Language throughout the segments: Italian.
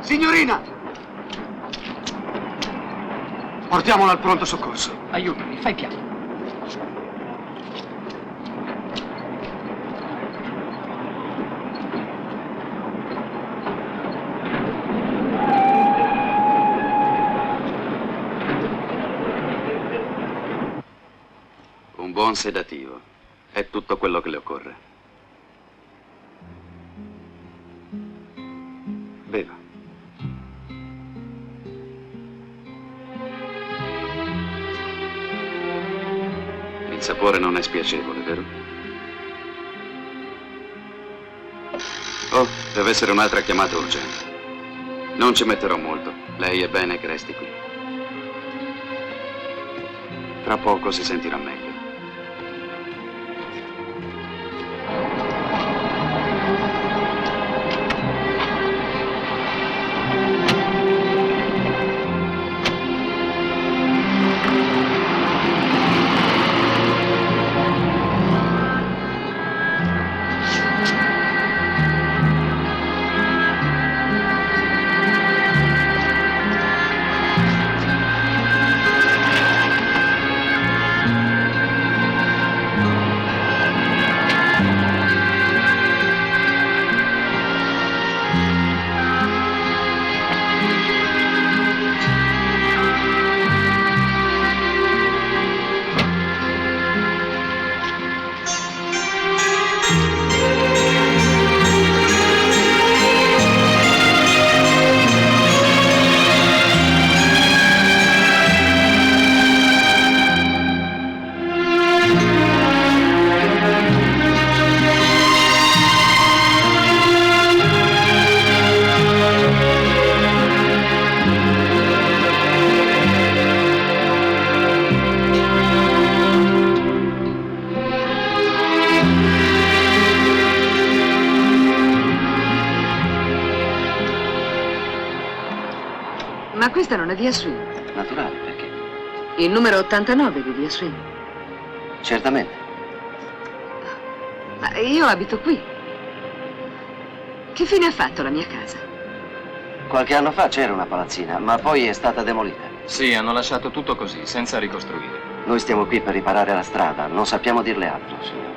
Signorina! Portiamola al pronto soccorso. Aiutami, fai piano. Un buon sedativo. È tutto quello che le occorre. sapore non è spiacevole, vero? Oh, deve essere un'altra chiamata urgente. Non ci metterò molto. Lei è bene che resti qui. Tra poco si sentirà meglio. Ma questa non è via Swing. Naturale, perché? Il numero 89 di via Swing. Certamente. Ma io abito qui. Che fine ha fatto la mia casa? Qualche anno fa c'era una palazzina, ma poi è stata demolita. Sì, hanno lasciato tutto così, senza ricostruire. Noi stiamo qui per riparare la strada, non sappiamo dirle altro, signore.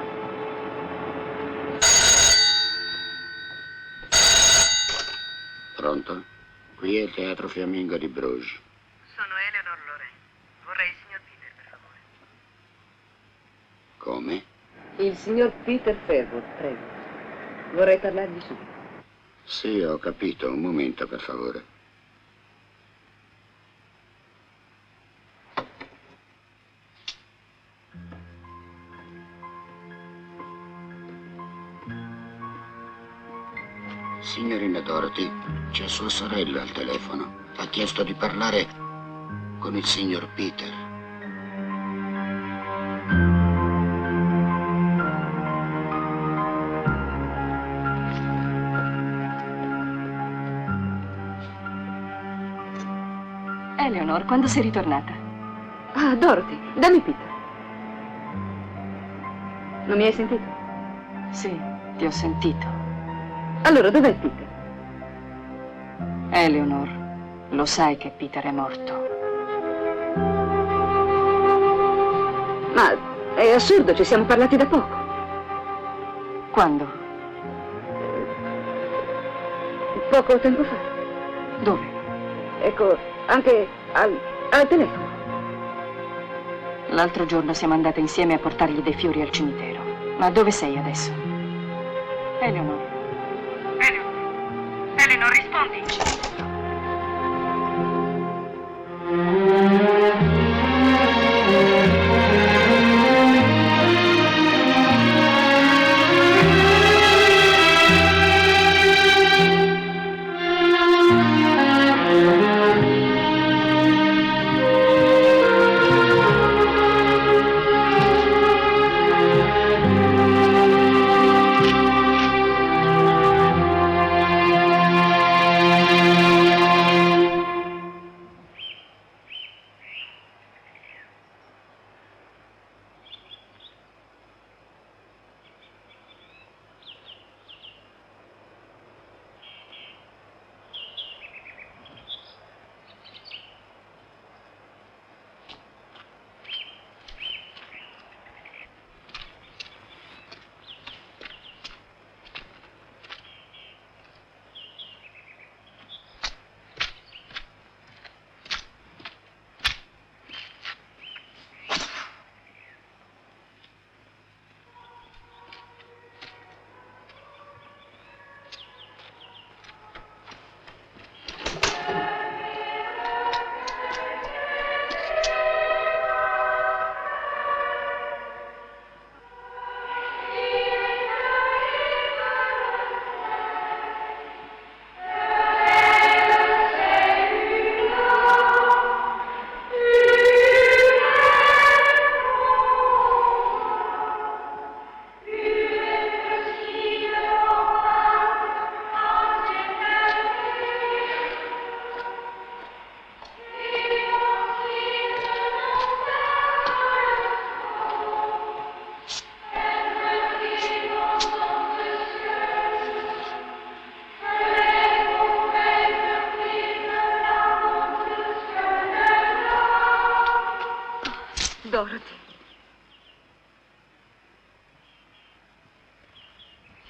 Pronto? Qui è il Teatro Fiammingo di Bruges. Sono Eleanor Loren. Vorrei il signor Peter, per favore. Come? Il signor Peter Fairwood, prego. Vorrei parlargli subito. Sì, ho capito. Un momento, per favore. Signorina Dorothy, c'è sua sorella al telefono. Ha chiesto di parlare con il signor Peter. Eleanor, quando sei ritornata? Ah, Dorothy, dammi Peter. Non mi hai sentito? Sì, ti ho sentito. Allora, dov'è Peter? Eleanor, lo sai che Peter è morto. Ma è assurdo, ci siamo parlati da poco. Quando? Poco tempo fa. Dove? Ecco, anche al telefono. L'altro giorno siamo andate insieme a portargli dei fiori al cimitero. Ma dove sei adesso? Eleanor. Eleanor, rispondi.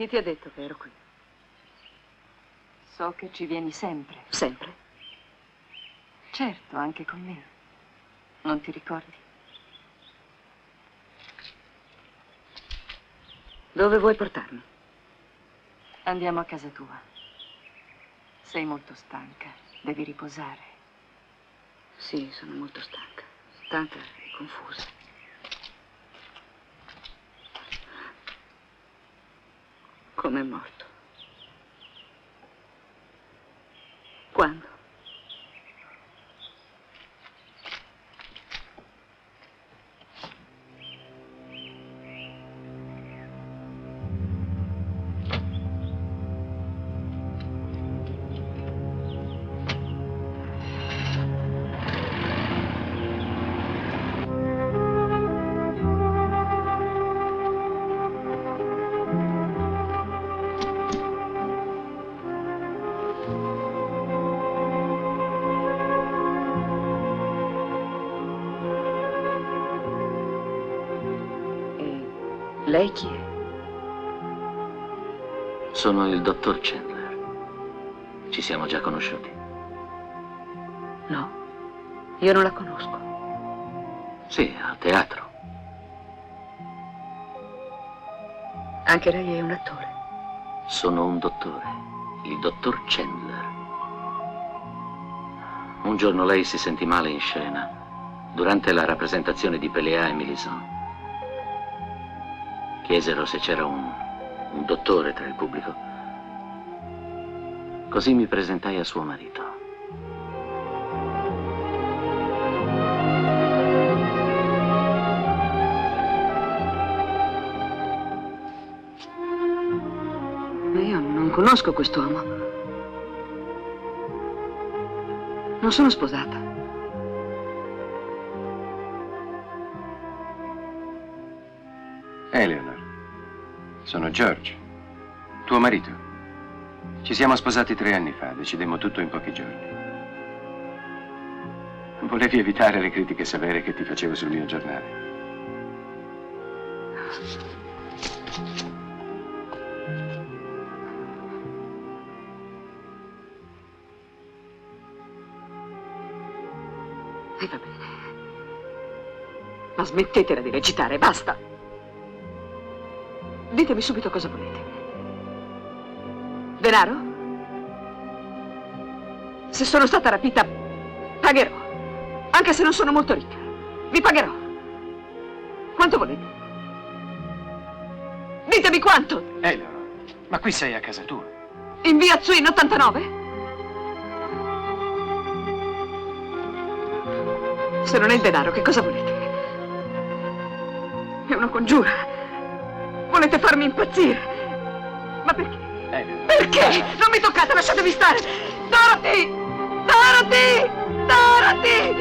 Chi ti ha detto che ero qui? So che ci vieni sempre. Sempre? Certo, anche con me. Non ti ricordi? Dove vuoi portarmi? Andiamo a casa tua. Sei molto stanca. Devi riposare. Sì, sono molto stanca. Stanca e confusa. Come è morto? Quando? E lei chi è? Sono il dottor Chandler. Ci siamo già conosciuti? No, io non la conosco. Sì, al teatro. Anche lei è un attore. Sono un dottore, il dottor Chandler. Un giorno lei si sentì male in scena, durante la rappresentazione di Pelléa e Mélisande. Chiesero se c'era un dottore tra il pubblico. Così mi presentai a suo marito. Ma io non conosco quest'uomo. Non sono sposata. Eleanor, sono George, tuo marito. Ci siamo sposati 3 anni fa, decidemmo tutto in pochi giorni. Volevi evitare le critiche severe che ti facevo sul mio giornale. E va bene. Ma smettetela di recitare, basta. Ditemi subito cosa volete. Denaro? Se sono stata rapita, pagherò. Anche se non sono molto ricca. Vi pagherò. Quanto volete? Ditemi quanto! Eleanor, ma qui sei a casa tua. In via Zuin 89? Se non è il denaro, che cosa volete? È una congiura. Volete farmi impazzire. Ma perché? Eleanor. Perché? Non mi toccate, lasciatemi stare! Dorothy! Dorothy! Dorothy!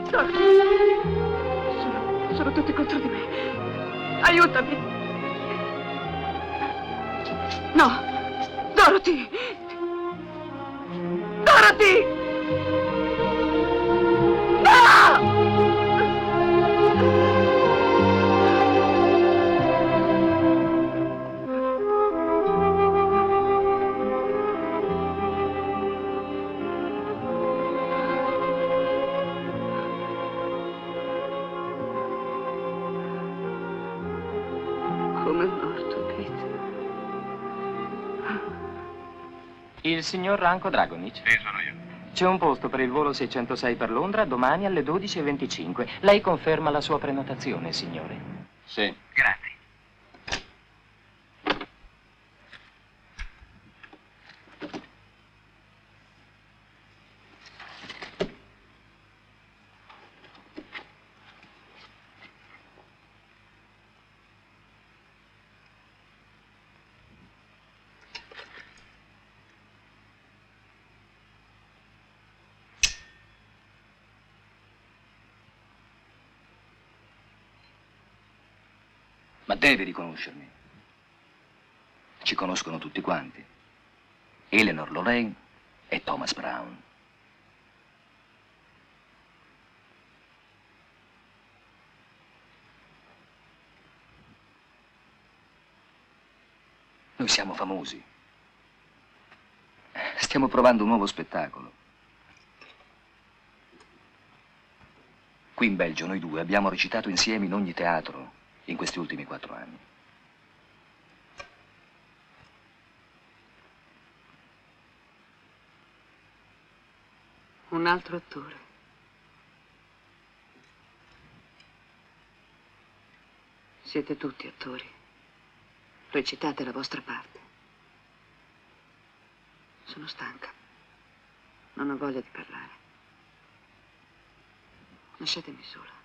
Dorothy! Sono tutti contro di me. Aiutami! No! Dorothy! Dorothy! No! Come è morto, Pete? Il signor Ranko Dragonic? Sì, sono io. C'è un posto per il volo 606 per Londra domani alle 12:25. Lei conferma la sua prenotazione, signore? Sì. Grazie. Ma devi riconoscermi. Ci conoscono tutti quanti. Eleanor Lorraine e Thomas Brown. Noi siamo famosi. Stiamo provando un nuovo spettacolo. Qui in Belgio noi due abbiamo recitato insieme in ogni teatro in questi ultimi 4 anni. Un altro attore. Siete tutti attori. Recitate la vostra parte. Sono stanca. Non ho voglia di parlare. Lasciatemi sola.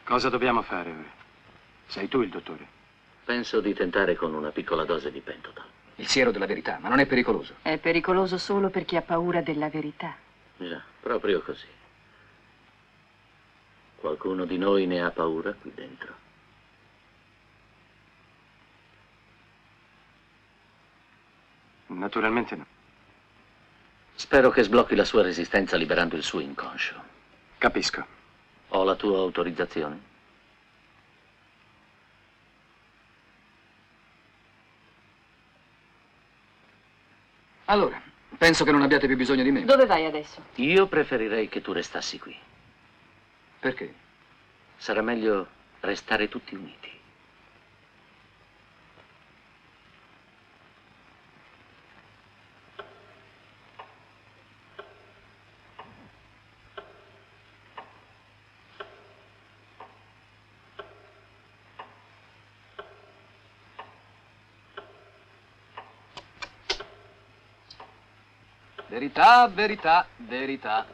Cosa dobbiamo fare ora? Sei tu il dottore. Penso di tentare con una piccola dose di Pentotal. Il siero della verità, ma non è pericoloso. È pericoloso solo per chi ha paura della verità. Già, proprio così. Qualcuno di noi ne ha paura qui dentro. Naturalmente no. Spero che sblocchi la sua resistenza liberando il suo inconscio. Capisco. Ho la tua autorizzazione? Allora, penso che non abbiate più bisogno di me. Dove vai adesso? Io preferirei che tu restassi qui. Perché? Sarà meglio restare tutti uniti. Verità, verità, verità.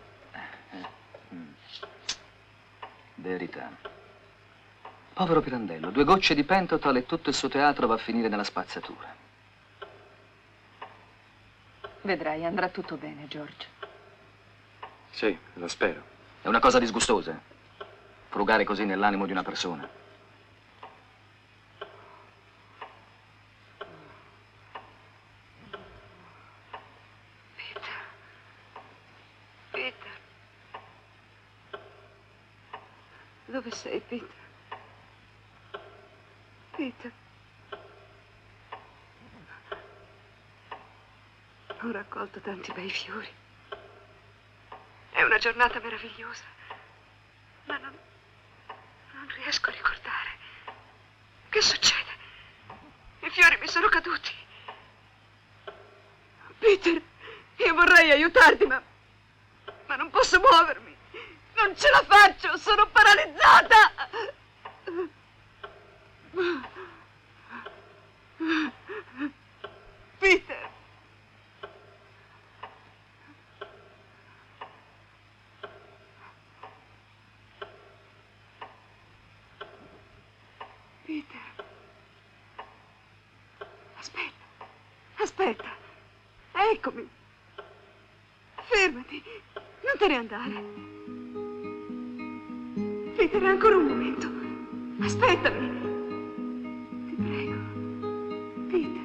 Verità. Povero Pirandello, 2 gocce di Pentotal e tutto il suo teatro va a finire nella spazzatura. Vedrai, andrà tutto bene, George. Sì, lo spero. È una cosa disgustosa, frugare così nell'animo di una persona. Peter. Dove sei, Peter? Peter. Ho raccolto tanti bei fiori. È una giornata meravigliosa. Ma non riesco a ricordare. Che succede? I fiori mi sono caduti. Peter, io vorrei aiutarti, ma non posso muovermi. Non ce la faccio, sono paralizzata. Peter. Peter. Aspetta. Eccomi. Fermati. Non te ne andare. Peter, ancora un momento. Aspettami. Ti prego. Peter.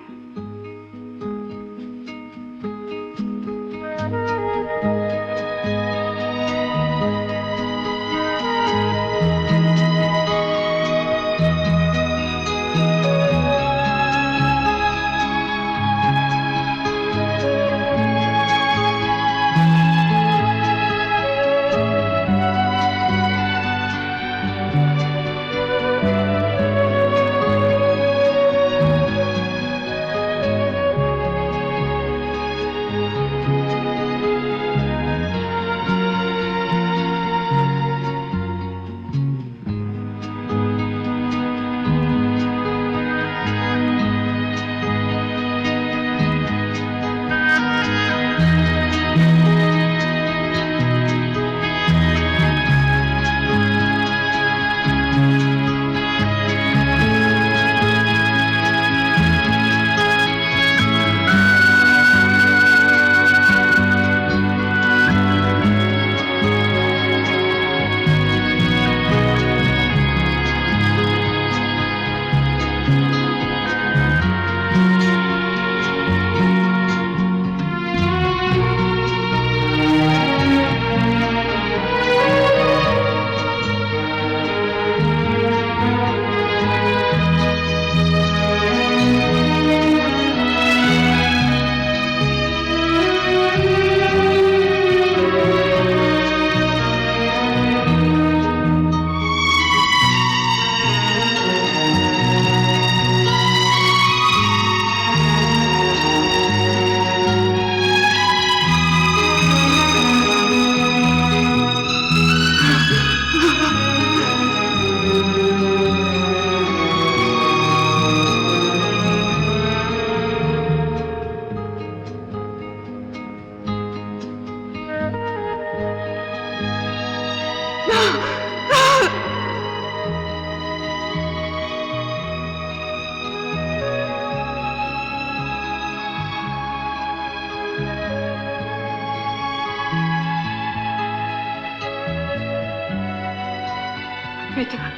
Peter,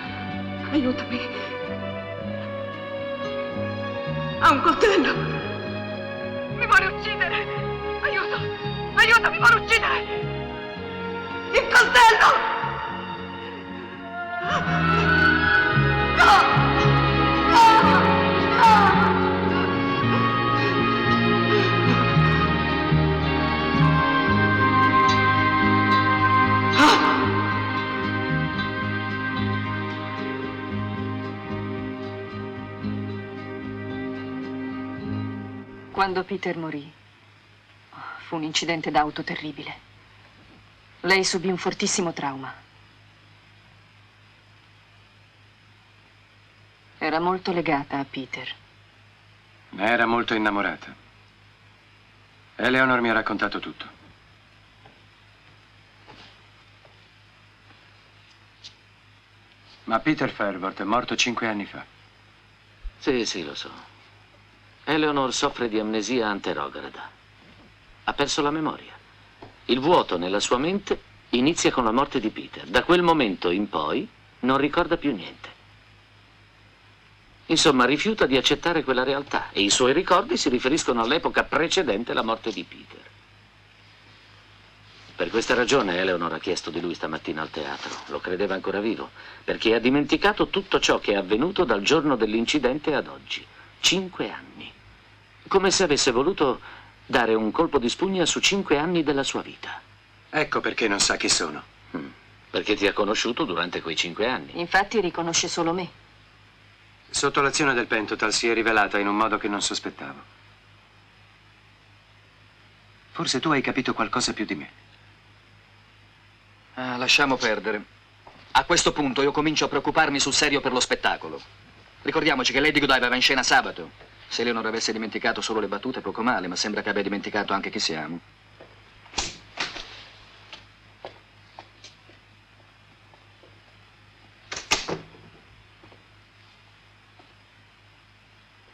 aiutami. Ha un coltello. Mi vuole uccidere. Aiuto, aiuto, mi vuole uccidere. Il coltello! Quando Peter morì, fu un incidente d'auto terribile. Lei subì un fortissimo trauma. Era molto legata a Peter. Ne era molto innamorata. Eleanor mi ha raccontato tutto. Ma Peter Fairworth è morto 5 anni fa. Sì, lo so. Eleanor soffre di amnesia anterograda. Ha perso la memoria. Il vuoto nella sua mente inizia con la morte di Peter. Da quel momento in poi non ricorda più niente. Insomma, rifiuta di accettare quella realtà e i suoi ricordi si riferiscono all'epoca precedente la morte di Peter. Per questa ragione Eleanor ha chiesto di lui stamattina al teatro. Lo credeva ancora vivo, perché ha dimenticato tutto ciò che è avvenuto dal giorno dell'incidente ad oggi. 5 anni. Come se avesse voluto dare un colpo di spugna su 5 anni della sua vita. Ecco perché non sa chi sono. Perché ti ha conosciuto durante quei 5 anni. Infatti riconosce solo me. Sotto l'azione del Pentotal si è rivelata in un modo che non sospettavo. Forse tu hai capito qualcosa più di me. Lasciamo perdere. A questo punto io comincio a preoccuparmi sul serio per lo spettacolo. Ricordiamoci che Lady Godiva va in scena sabato. Se Leonor avesse dimenticato solo le battute, poco male, ma sembra che abbia dimenticato anche chi siamo.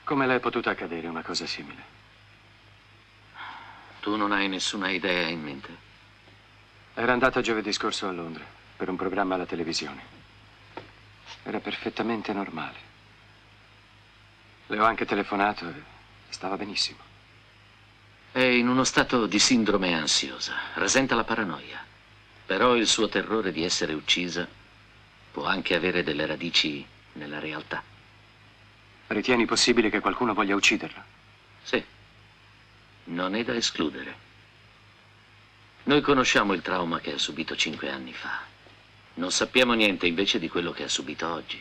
Come le è potuta accadere una cosa simile? Tu non hai nessuna idea in mente? Era andata giovedì scorso a Londra per un programma alla televisione. Era perfettamente normale. Le ho anche telefonato e stava benissimo. È in uno stato di sindrome ansiosa, rasenta la paranoia. Però il suo terrore di essere uccisa può anche avere delle radici nella realtà. Ritieni possibile che qualcuno voglia ucciderla? Sì, non è da escludere. Noi conosciamo il trauma che ha subito 5 anni fa. Non sappiamo niente invece di quello che ha subito oggi.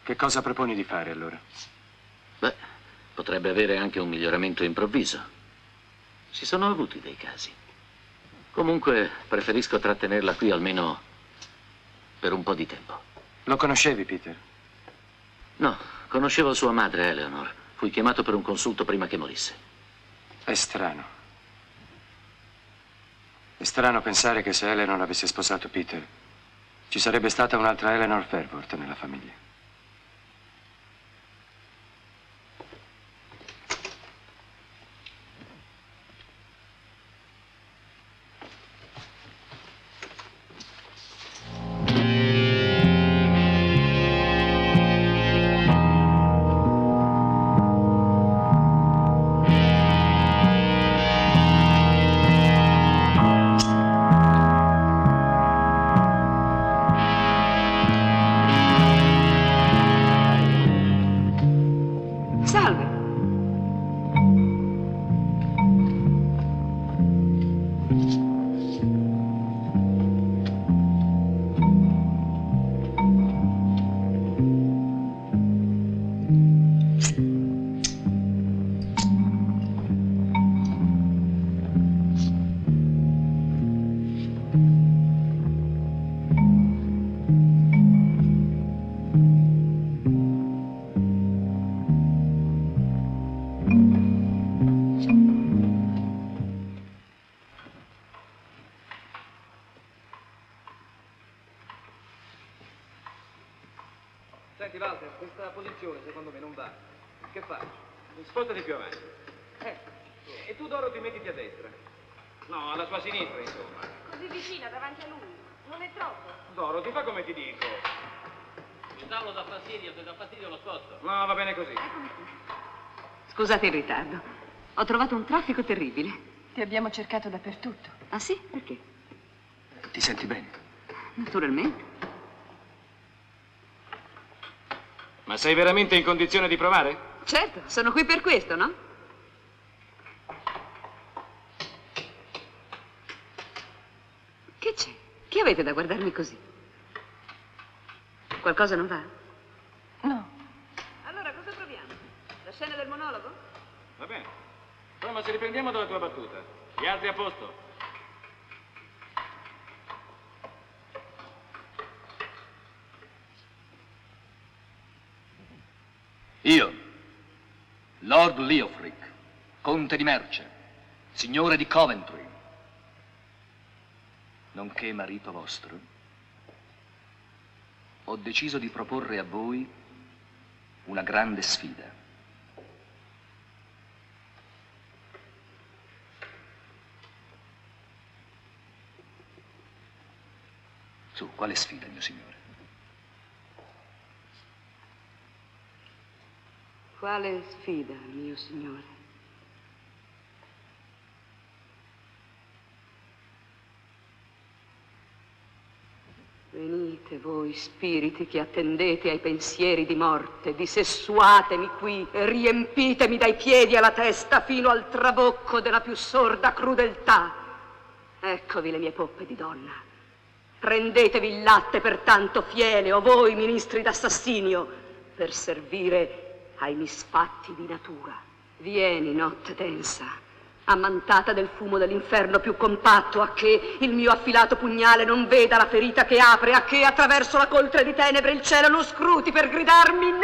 Che cosa proponi di fare allora? Beh, potrebbe avere anche un miglioramento improvviso. Si sono avuti dei casi. Comunque, preferisco trattenerla qui almeno per un po' di tempo. Lo conoscevi, Peter? No, conoscevo sua madre, Eleanor. Fui chiamato per un consulto prima che morisse. È strano. È strano pensare che se Eleanor avesse sposato Peter, ci sarebbe stata un'altra Eleanor Fairworth nella famiglia. Salve. Senti Walter, questa posizione secondo me non va. Che faccio? Spostati più avanti. E tu Doro ti mettiti a destra. No, alla sua sinistra, insomma. Così vicina, davanti a lui. Non è troppo? Doro, ti fa come ti dico. Il tavolo dà fastidio, se dà fastidio lo sposto. No, va bene così. Scusate il ritardo. Ho trovato un traffico terribile. Ti abbiamo cercato dappertutto. Ah sì? Perché? Ti senti bene? Naturalmente. Ma sei veramente in condizione di provare? Certo, sono qui per questo, no? Che c'è? Che avete da guardarmi così? Qualcosa non va? No. Allora cosa proviamo? La scena del monologo? Va bene. Insomma, se riprendiamo dalla tua battuta. Gli altri a posto. Io, Lord Leofric, conte di Mercia, signore di Coventry, nonché marito vostro, ho deciso di proporre a voi una grande sfida. Su, quale sfida, mio signore? Quale sfida, mio signore? Venite voi, spiriti che attendete ai pensieri di morte, disessuatemi qui e riempitemi dai piedi alla testa fino al trabocco della più sorda crudeltà. Eccovi le mie poppe di donna. Prendetevi il latte per tanto fiele, o voi, ministri d'assassinio, per servire ai misfatti di natura. Vieni, notte densa, ammantata del fumo dell'inferno più compatto, a che il mio affilato pugnale non veda la ferita che apre, a che attraverso la coltre di tenebre il cielo non scruti per gridarmi no!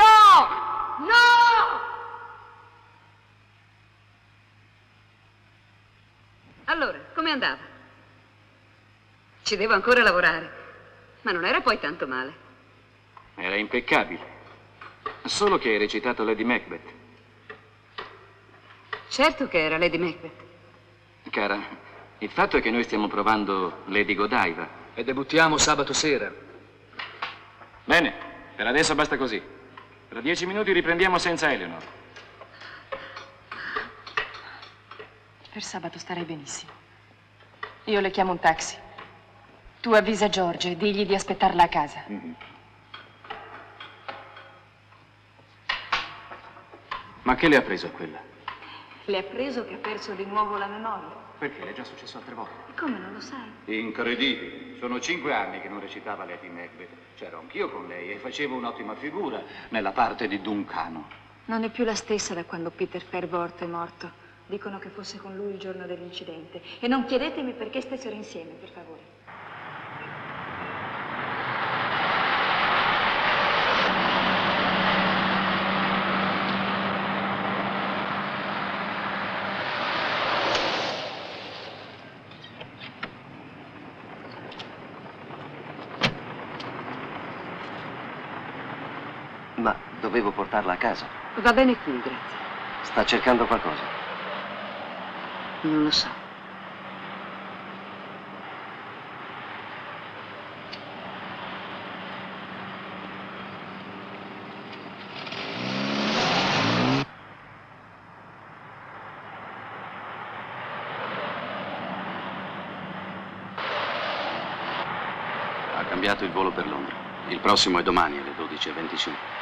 No! Allora, come andava? Ci devo ancora lavorare, ma non era poi tanto male. Era impeccabile. Solo che hai recitato Lady Macbeth. Certo che era Lady Macbeth. Cara, il fatto è che noi stiamo provando Lady Godiva. E debuttiamo sabato sera. Bene, per adesso basta così. Tra 10 minuti riprendiamo senza Eleanor. Per sabato starei benissimo. Io le chiamo un taxi. Tu avvisa George e digli di aspettarla a casa. Ma che le ha preso a quella? Le ha preso che ha perso di nuovo la memoria. Perché le è già successo altre volte. E come non lo sai? Incredibile. Sono 5 anni che non recitava Lady Macbeth. C'ero anch'io con lei e facevo un'ottima figura nella parte di Duncano. Non è più la stessa da quando Peter Fairworth è morto. Dicono che fosse con lui il giorno dell'incidente. E non chiedetemi perché stessero insieme, per favore. Ma dovevo portarla a casa. Va bene qui, grazie. Sta cercando qualcosa? Non lo so. Ha cambiato il volo per Londra. Il prossimo è domani alle 12:25.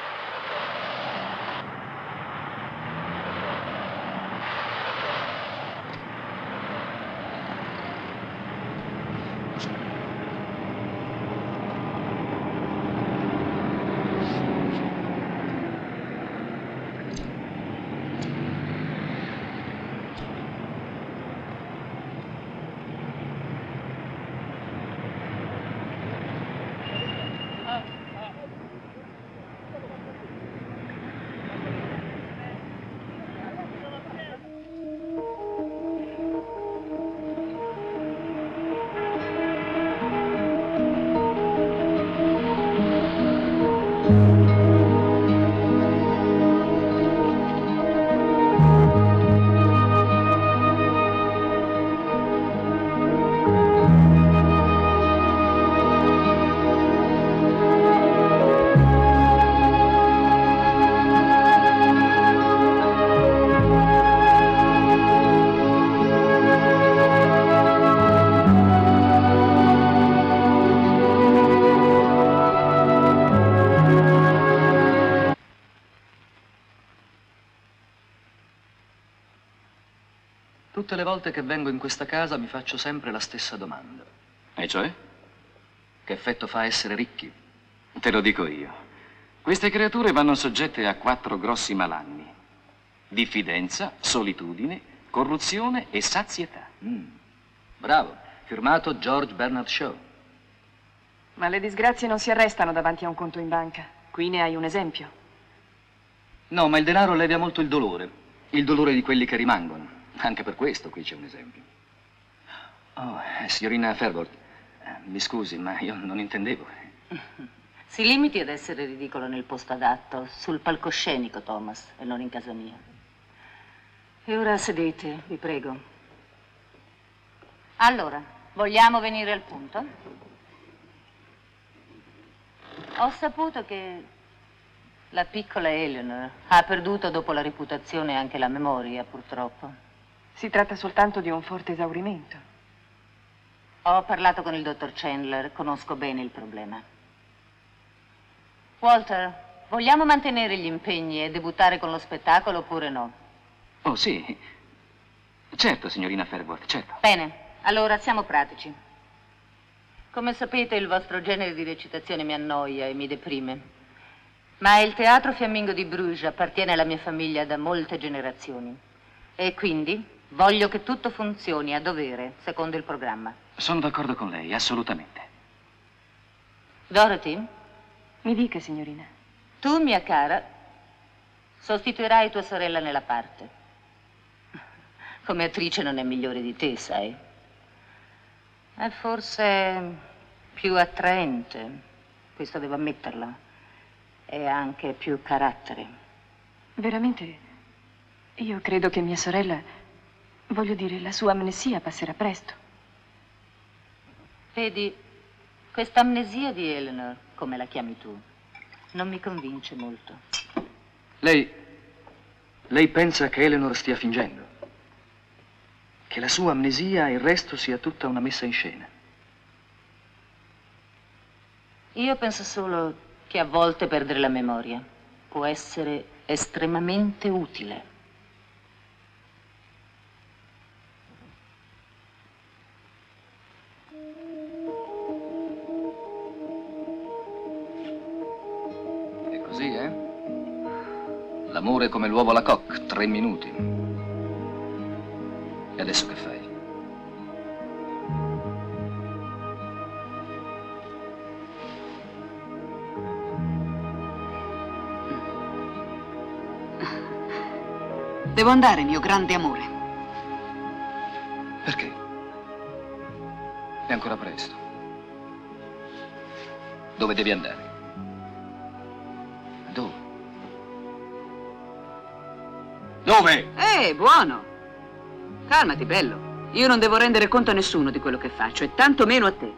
Tutte le volte che vengo in questa casa mi faccio sempre la stessa domanda. E cioè? Che effetto fa essere ricchi? Te lo dico io. Queste creature vanno soggette a 4 grossi malanni. Diffidenza, solitudine, corruzione e sazietà. Bravo, firmato George Bernard Shaw. Ma le disgrazie non si arrestano davanti a un conto in banca. Qui ne hai un esempio. No, ma il denaro allevia molto il dolore di quelli che rimangono. Anche per questo qui c'è un esempio. Oh, signorina Fairworth, mi scusi, ma io non intendevo. Si limiti ad essere ridicolo nel posto adatto, sul palcoscenico, Thomas, e non in casa mia. E ora sedete, vi prego. Allora, vogliamo venire al punto? Ho saputo che la piccola Eleanor ha perduto dopo la reputazione anche la memoria, purtroppo. Si tratta soltanto di un forte esaurimento. Ho parlato con il dottor Chandler, conosco bene il problema. Walter, vogliamo mantenere gli impegni e debuttare con lo spettacolo oppure no? Oh, sì. Certo, signorina Fairworth, certo. Bene, allora siamo pratici. Come sapete, il vostro genere di recitazione mi annoia e mi deprime. Ma il Teatro Fiammingo di Bruges appartiene alla mia famiglia da molte generazioni. E quindi voglio che tutto funzioni a dovere, secondo il programma. Sono d'accordo con lei, assolutamente. Dorothy? Mi dica, signorina. Tu, mia cara, sostituirai tua sorella nella parte. Come attrice non è migliore di te, sai? È forse più attraente, questo devo ammetterlo. E anche più carattere. Veramente, io credo che mia sorella, voglio dire, la sua amnesia passerà presto. Vedi, questa amnesia di Eleanor, come la chiami tu, non mi convince molto. Lei pensa che Eleanor stia fingendo? Che la sua amnesia e il resto sia tutta una messa in scena? Io penso solo che a volte perdere la memoria può essere estremamente utile. È così, eh? L'amore è come l'uovo alla coque, 3 minuti. E adesso che fai? Devo andare, mio grande amore. Perché? È ancora presto. Dove devi andare? Dove? Dove? Buono. Calmati, bello. Io non devo rendere conto a nessuno di quello che faccio, e tanto meno a te.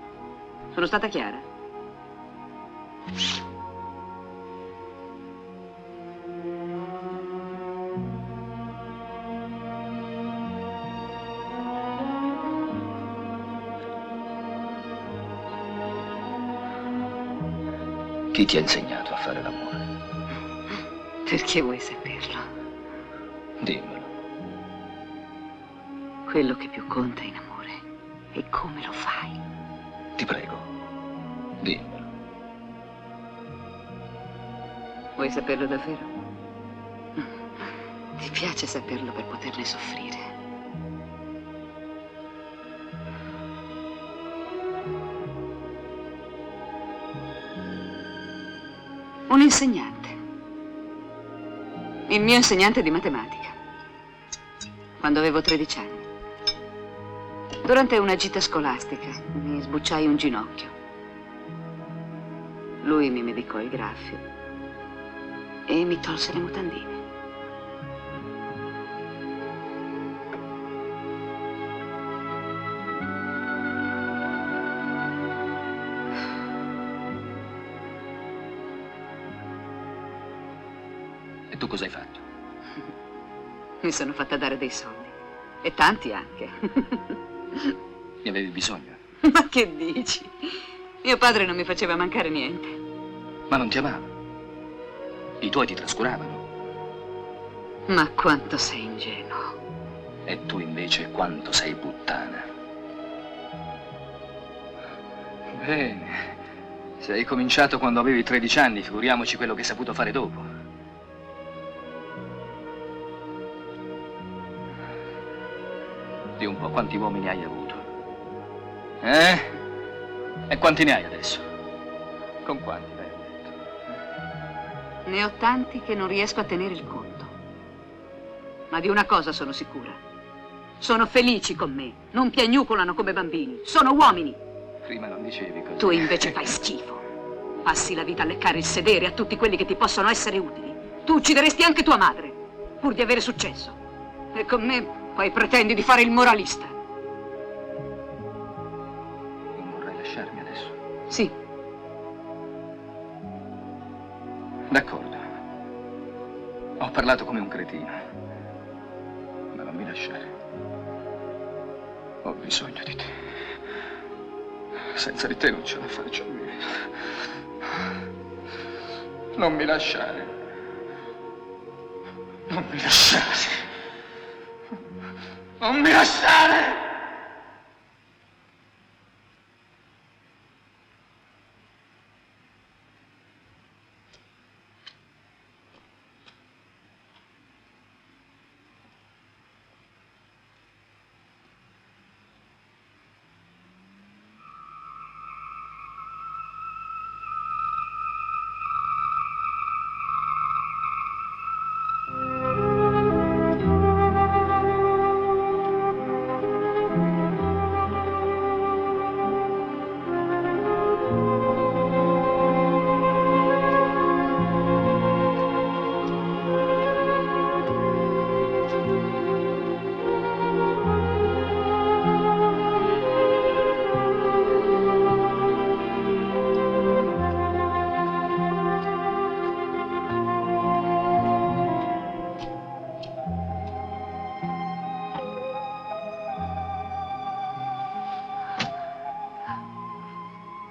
Sono stata chiara? Chi ti ha insegnato a fare l'amore? Perché vuoi saperlo? Dimmelo. Quello che più conta in amore è come lo fai. Ti prego. Dimmelo. Vuoi saperlo davvero? Ti piace saperlo per poterne soffrire. Un insegnante. Il mio insegnante di matematica. Quando avevo 13 anni. Durante una gita scolastica mi sbucciai un ginocchio. Lui mi medicò il graffio e mi tolse le mutandine. E tu cosa hai fatto? Mi sono fatta dare dei soldi. E tanti anche. Ne avevi bisogno? Ma che dici? Mio padre non mi faceva mancare niente. Ma non ti amava. I tuoi ti trascuravano. Ma quanto sei ingenuo. E tu invece quanto sei puttana. Bene. Se hai cominciato quando avevi 13 anni, figuriamoci quello che hai saputo fare dopo. Di un po', quanti uomini hai avuto? E quanti ne hai adesso? Con quanti l'hai avuto? Ne ho tanti che non riesco a tenere il conto. Ma di una cosa sono sicura. Sono felici con me, non piagnucolano come bambini, sono uomini. Prima non dicevi così. Tu invece fai schifo. Passi la vita a leccare il sedere a tutti quelli che ti possono essere utili. Tu uccideresti anche tua madre, pur di avere successo. E con me poi pretendi di fare il moralista. Non vorrai lasciarmi adesso? Sì. D'accordo. Ho parlato come un cretino. Ma non mi lasciare. Ho bisogno di te. Senza di te non ce la faccio a vivere. Non mi lasciare. Non mi lasciare. Non mi lasciare!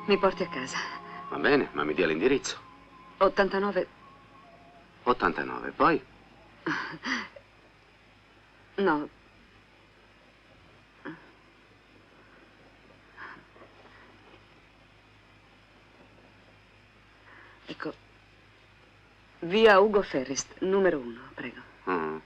Mi porti a casa. Va bene, ma mi dia l'indirizzo. 89. 89, poi? No. Ecco. Via Ugo Ferrist, numero 1, prego. Mm.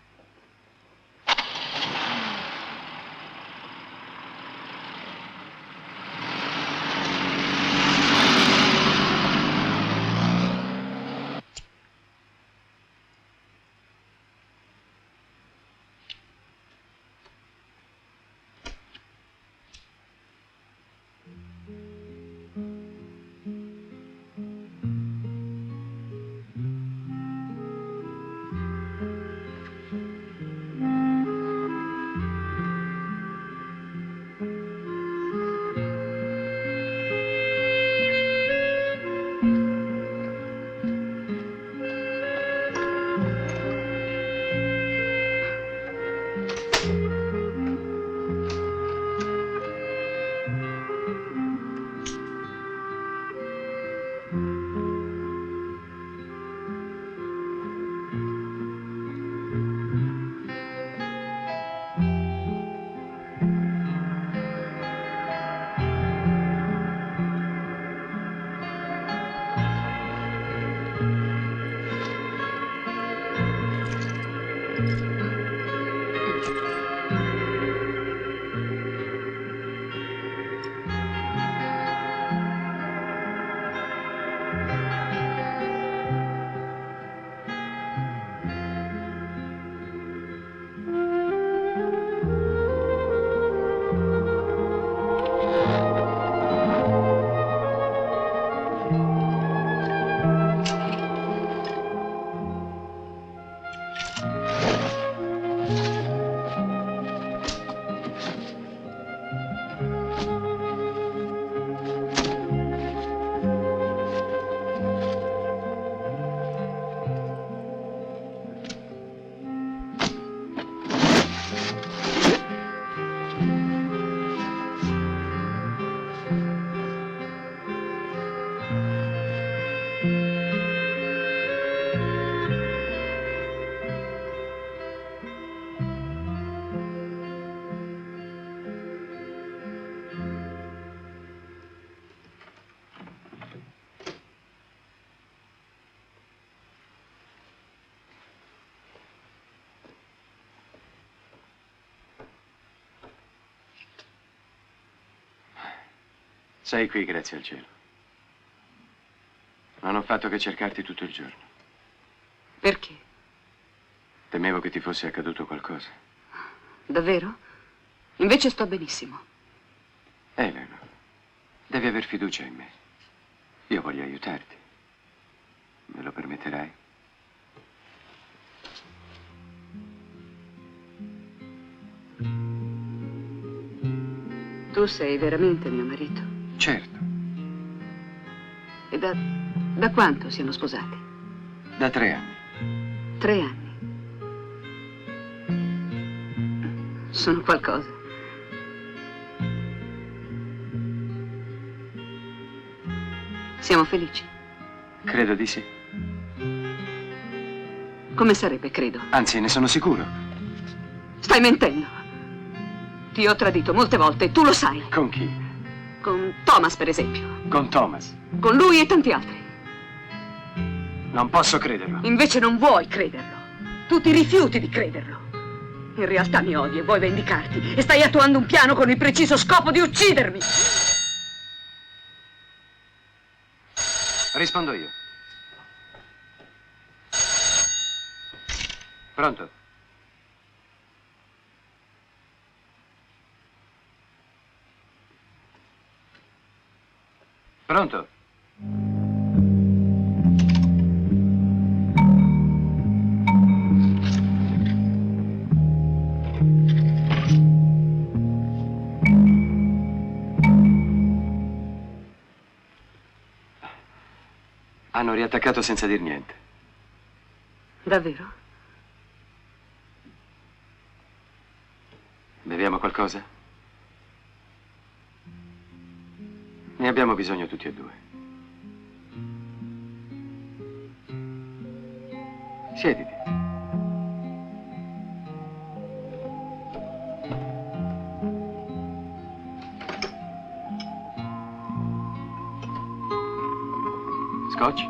Sei qui, grazie al cielo. Non ho fatto che cercarti tutto il giorno. Perché? Temevo che ti fosse accaduto qualcosa. Davvero? Invece sto benissimo. Eleanor, devi aver fiducia in me. Io voglio aiutarti. Me lo permetterai? Tu sei veramente mio marito? Certo, E da quanto siamo sposati? da 3 anni. 3 anni. Sono qualcosa. Siamo felici? Credo di sì. Come sarebbe, credo? Anzi, ne sono sicuro. Stai mentendo. Ti ho tradito molte volte e tu lo sai. Con chi? Con Thomas, per esempio. Con Thomas. Con lui e tanti altri. Non posso crederlo. Invece non vuoi crederlo. Tu ti rifiuti di crederlo. In realtà mi odi e vuoi vendicarti. E stai attuando un piano con il preciso scopo di uccidermi. Rispondo io. Pronto? Pronto? Hanno riattaccato senza dir niente. Davvero? Beviamo qualcosa? Ne abbiamo bisogno tutti e due. Siediti. Scotch?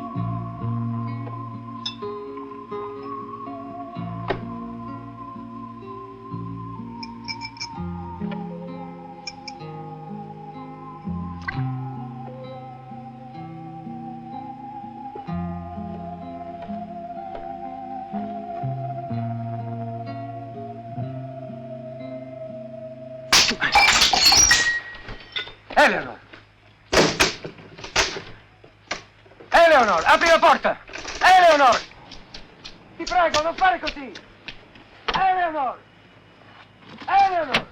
Eleanor! Eleanor, apri la porta! Eleanor! Ti prego, non fare così! Eleanor! Eleanor!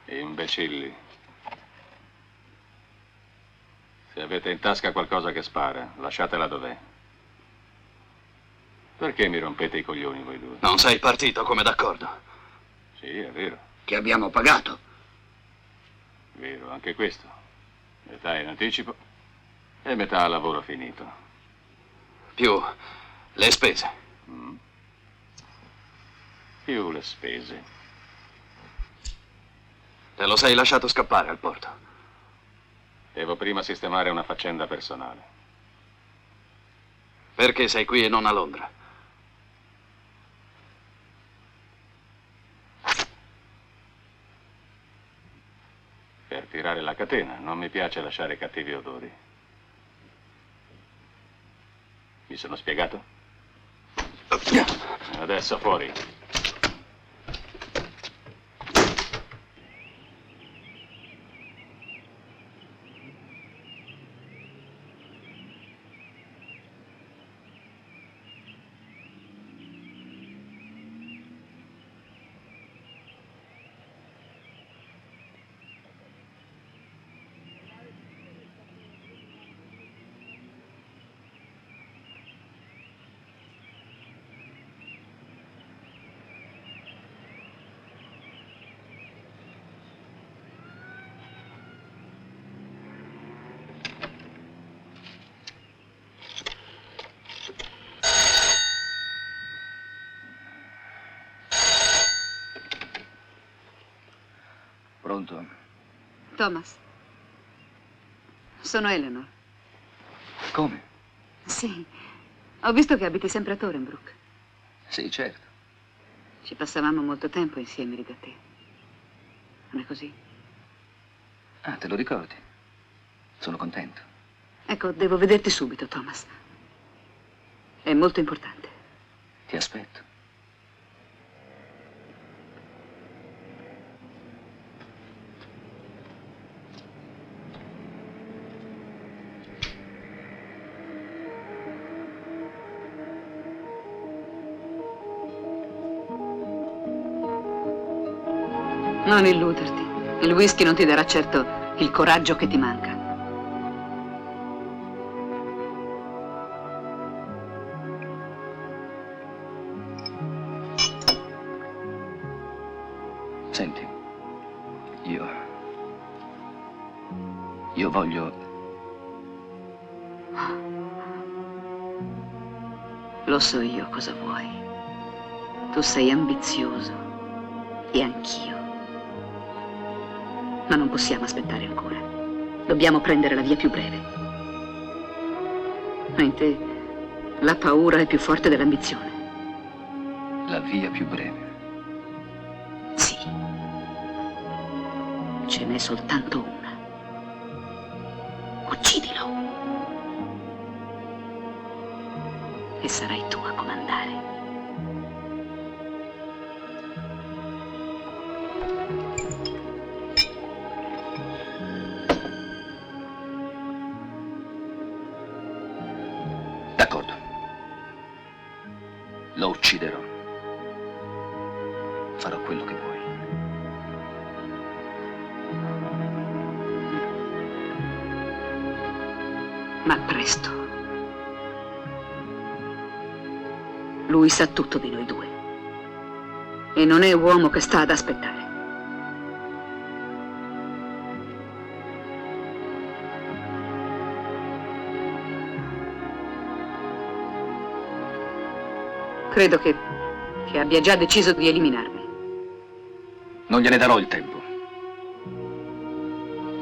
Imbecilli. Se avete in tasca qualcosa che spara, lasciatela dov'è. Perché mi rompete i coglioni voi due? Non sei partito come d'accordo. Sì, è vero. Che abbiamo pagato. Vero, anche questo. Metà in anticipo e metà a lavoro finito. Più le spese. Più le spese. Te lo sei lasciato scappare al porto. Devo prima sistemare una faccenda personale. Perché sei qui e non a Londra? Per tirare la catena, non mi piace lasciare cattivi odori. Mi sono spiegato? Adesso fuori. Pronto? Thomas, sono Eleanor. Come? Sì, ho visto che abiti sempre a Torenbrook. Sì, certo. Ci passavamo molto tempo insieme lì da te. Non è così? Ah, te lo ricordi? Sono contento. Ecco, devo vederti subito, Thomas. È molto importante. Ti aspetto. Non illuderti. Il whisky non ti darà certo il coraggio che ti manca. Senti, io voglio... Lo so io cosa vuoi. Tu sei ambizioso. E anch'io. Ma non possiamo aspettare ancora. Dobbiamo prendere la via più breve. Ma in te la paura è più forte dell'ambizione. La via più breve. Sì. Ce n'è soltanto una. Uccidilo. E sarai tu a comandare. D'accordo. Lo ucciderò. Farò quello che vuoi. Ma presto. Lui sa tutto di noi due. E non è uomo che sta ad aspettare. Credo che abbia già deciso di eliminarmi. Non gliene darò il tempo.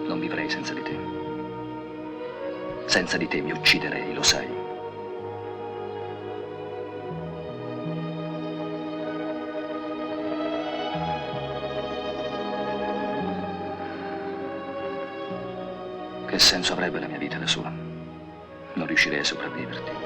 Non vivrei senza di te. Senza di te mi ucciderei, lo sai. Che senso avrebbe la mia vita da sola? Non riuscirei a sopravviverti.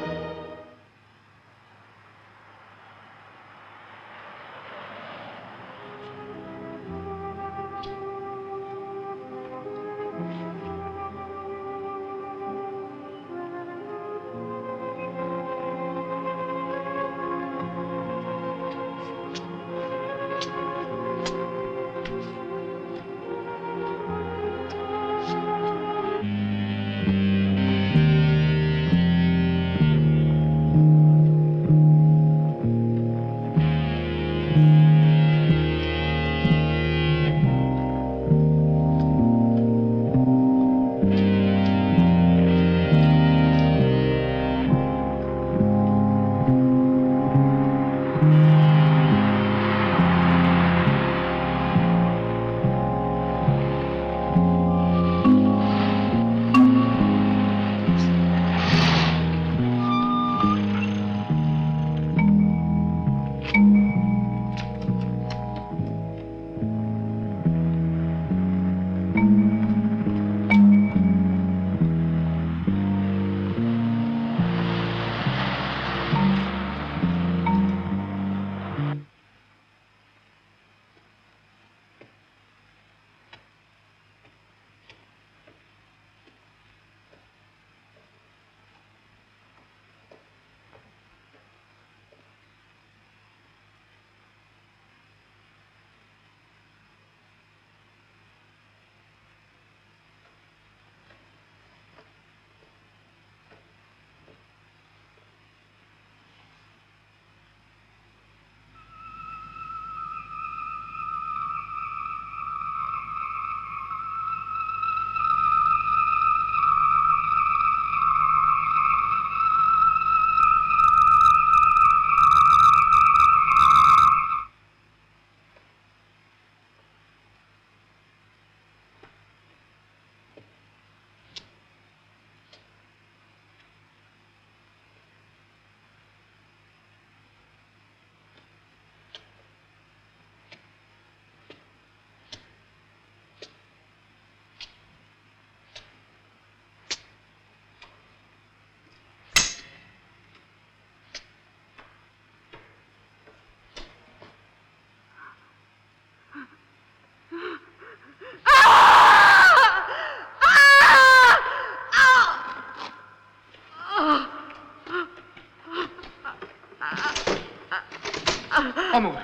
Amore. Amore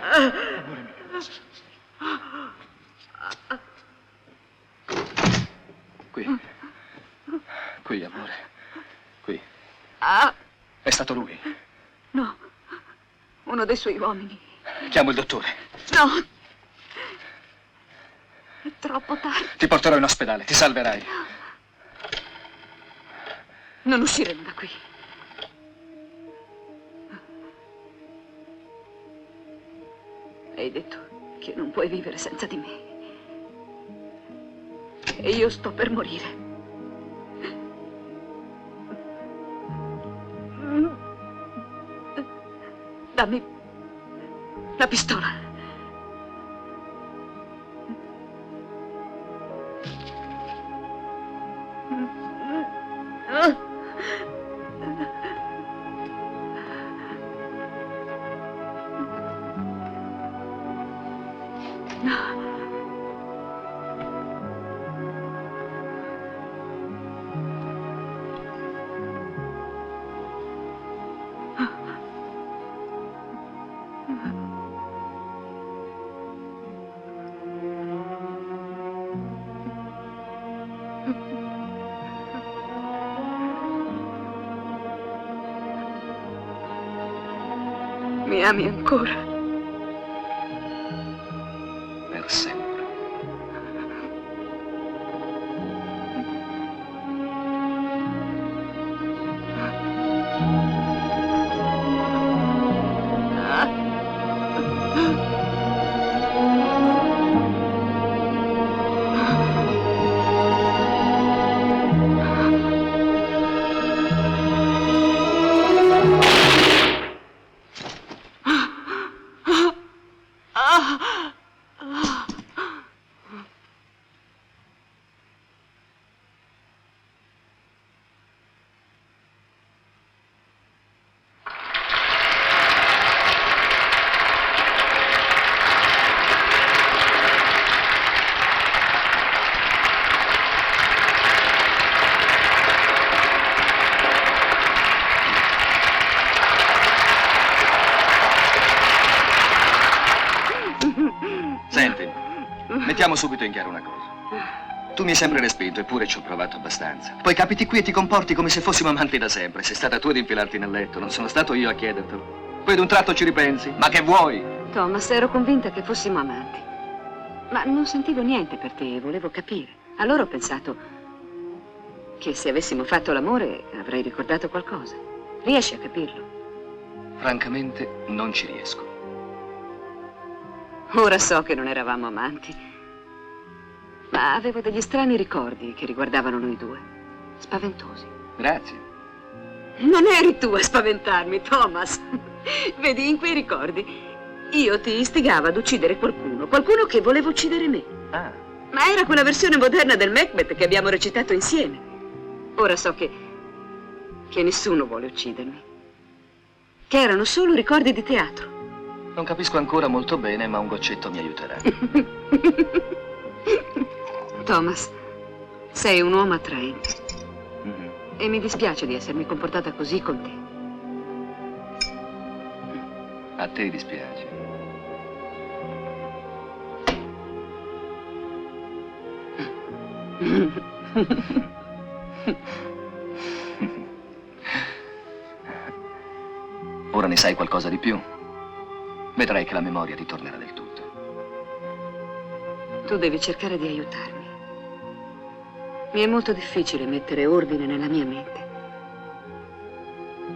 mio. Qui. Qui, amore. Qui. È stato lui. No, uno dei suoi uomini. Chiamo il dottore. No, è troppo tardi. Ti porterò in ospedale, ti salverai. Non usciremo da qui. Hai detto che non puoi vivere senza di me. E io sto per morire. Dammi la pistola. Mi ami ancora? Per sempre. Senti, mettiamo subito in chiaro una cosa. Tu mi hai sempre respinto, eppure ci ho provato abbastanza. Poi capiti qui e ti comporti come se fossimo amanti da sempre. Sei stata tu ad infilarti nel letto, non sono stato io a chiedertelo. Poi ad un tratto ci ripensi. Ma che vuoi? Thomas, ero convinta che fossimo amanti. Ma non sentivo niente per te e volevo capire. Allora ho pensato che se avessimo fatto l'amore avrei ricordato qualcosa. Riesci a capirlo? Francamente, non ci riesco. Ora so che non eravamo amanti, ma avevo degli strani ricordi che riguardavano noi due. Spaventosi. Grazie. Non eri tu a spaventarmi, Thomas. Vedi, in quei ricordi io ti istigavo ad uccidere qualcuno che voleva uccidere me. Ah. Ma era quella versione moderna del Macbeth che abbiamo recitato insieme. Ora so che nessuno vuole uccidermi. Che erano solo ricordi di teatro. Non capisco ancora molto bene, ma un goccetto mi aiuterà. Thomas, sei un uomo attraente. E mi dispiace di essermi comportata così con te. A te dispiace. Ora ne sai qualcosa di più? Vedrai che la memoria ritornerà del tutto. Tu devi cercare di aiutarmi. Mi è molto difficile mettere ordine nella mia mente.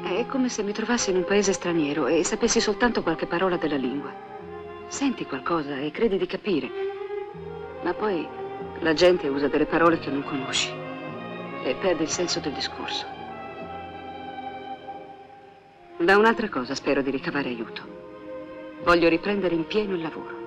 È come se mi trovassi in un paese straniero e sapessi soltanto qualche parola della lingua. Senti qualcosa e credi di capire, ma poi la gente usa delle parole che non conosci e perde il senso del discorso. Da un'altra cosa spero di ricavare aiuto. Voglio riprendere in pieno il lavoro.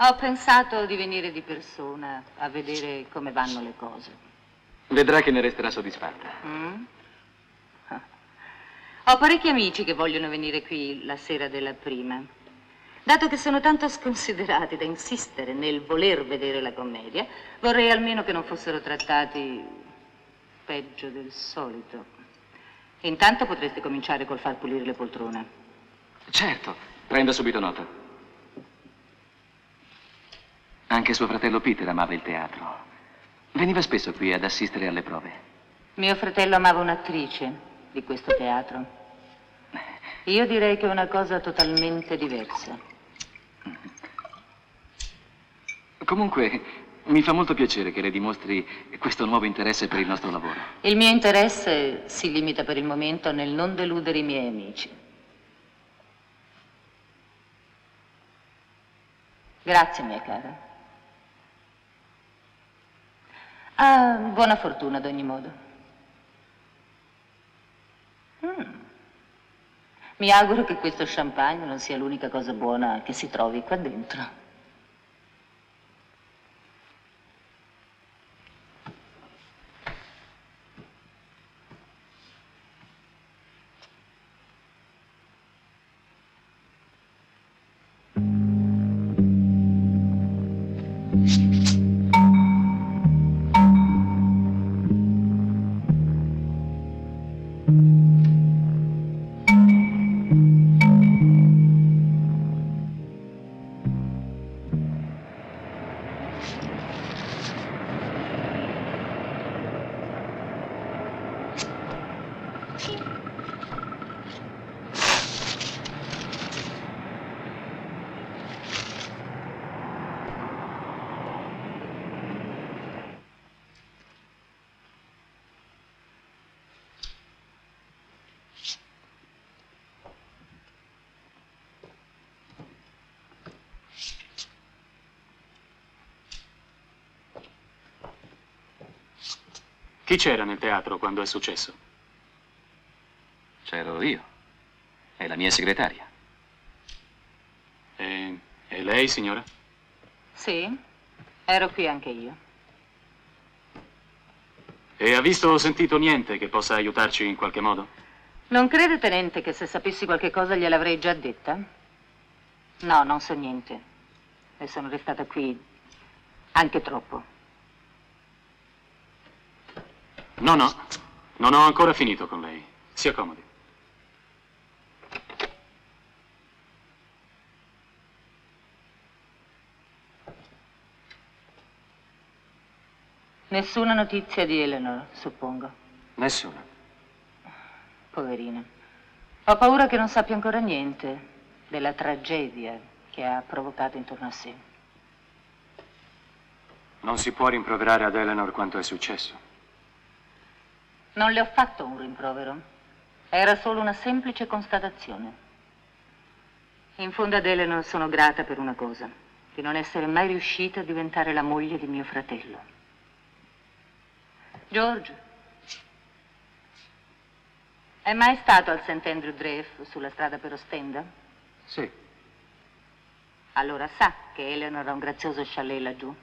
Ho pensato di venire di persona a vedere come vanno le cose. Vedrà che ne resterà soddisfatta. Ho parecchi amici che vogliono venire qui la sera della prima. Dato che sono tanto sconsiderati da insistere nel voler vedere la commedia, vorrei almeno che non fossero trattati peggio del solito. Intanto potreste cominciare col far pulire le poltrone. Certo, prenda subito nota. Anche suo fratello Peter amava il teatro. Veniva spesso qui ad assistere alle prove. Mio fratello amava un'attrice di questo teatro. Io direi che è una cosa totalmente diversa. Comunque, mi fa molto piacere che le dimostri questo nuovo interesse per il nostro lavoro. Il mio interesse si limita per il momento nel non deludere i miei amici. Grazie, mia cara. Buona fortuna ad ogni modo. Mi auguro che questo champagne non sia l'unica cosa buona che si trovi qua dentro. Chi c'era nel teatro quando è successo? C'ero io. E la mia segretaria. E lei, signora? Sì, ero qui anche io. E ha visto o sentito niente che possa aiutarci in qualche modo? Non crede, tenente, che se sapessi qualche cosa gliel'avrei già detta? No, non so niente. E sono restata qui anche troppo. No, non ho ancora finito con lei. Si accomodi. Nessuna notizia di Eleanor, suppongo. Nessuna. Poverina. Ho paura che non sappia ancora niente della tragedia che ha provocato intorno a sé. Non si può rimproverare ad Eleanor quanto è successo. Non le ho fatto un rimprovero. Era solo una semplice constatazione. In fondo ad Eleanor sono grata per una cosa, di non essere mai riuscita a diventare la moglie di mio fratello. George, è mai stato al St. Andrew Drive sulla strada per Ostenda? Sì. Allora sa che Eleanor ha un grazioso chalet laggiù?